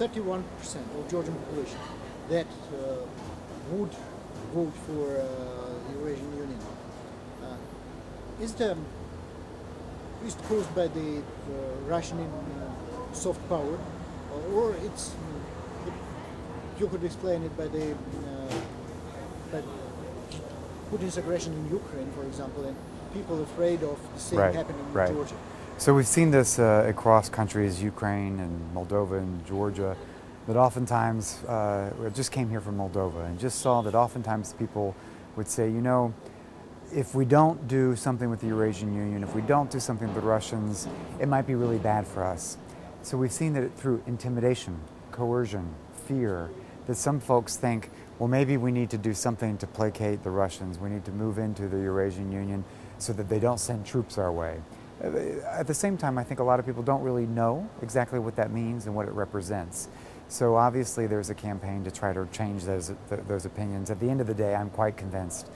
31% of Georgian population that would vote for the Eurasian Union. Is it caused by the Russian soft power, or it's you could explain it by the by Putin's aggression in Ukraine, for example, and people afraid of the same happening in Georgia? So we've seen this across countries, Ukraine and Moldova and Georgia, that oftentimes, I just came here from Moldova and just saw that oftentimes people would say, you know, if we don't do something with the Eurasian Union, if we don't do something with the Russians, it might be really bad for us. So we've seen that through intimidation, coercion, fear, that some folks think, well, maybe we need to do something to placate the Russians. We need to move into the Eurasian Union so that they don't send troops our way. At the same time, I think a lot of people don't really know exactly what that means and what it represents. So obviously there's a campaign to try to change those opinions. At the end of the day, I'm quite convinced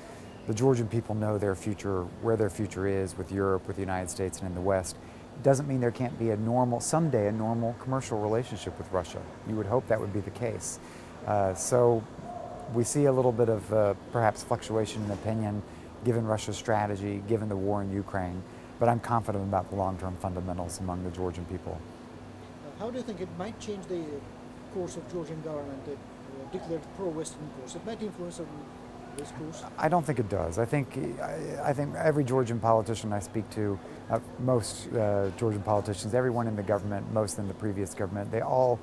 the Georgian people know their future, where their future is with Europe, with the United States, and in the West. It doesn't mean there can't be someday a normal commercial relationship with Russia. You would hope that would be the case. So we see a little bit of perhaps fluctuation in opinion given Russia's strategy, given the war in Ukraine, but I'm confident about the long-term fundamentals among the Georgian people. How do you think it might change the course of Georgian government that declared pro-Western course? It might influence this course? I don't think it does. I think every Georgian politician I speak to, most Georgian politicians, everyone in the government, most in the previous government, they all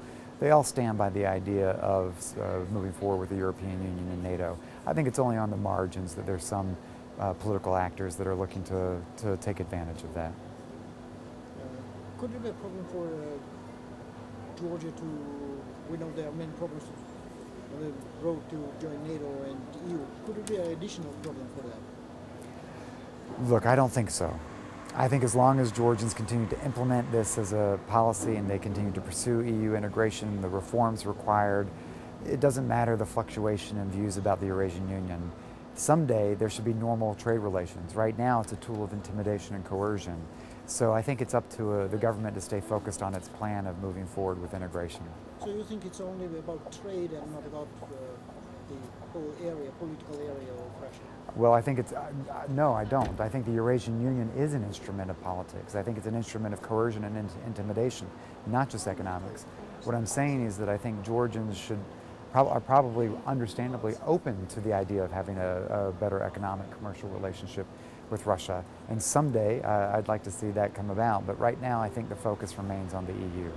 stand by the idea of moving forward with the European Union and NATO. I think it's only on the margins that there's some political actors that are looking to take advantage of that. Could it be a problem for Georgia we know there are many problems on the road to join NATO and the EU. Could it be an additional problem for that? Look, I don't think so. I think as long as Georgians continue to implement this as a policy and they continue to pursue EU integration, the reforms required, it doesn't matter the fluctuation in views about the Eurasian Union. Someday there should be normal trade relations. Right now it's a tool of intimidation and coercion. So I think it's up to the government to stay focused on its plan of moving forward with integration. So you think it's only about trade and not about the whole area, political area of Russia? Well, I think no, I don't. I think the Eurasian Union is an instrument of politics. I think it's an instrument of coercion and intimidation, not just economics. What I'm saying is that I think Georgians are probably understandably open to the idea of having a better economic commercial relationship with Russia. And someday I'd like to see that come about. But right now I think the focus remains on the EU.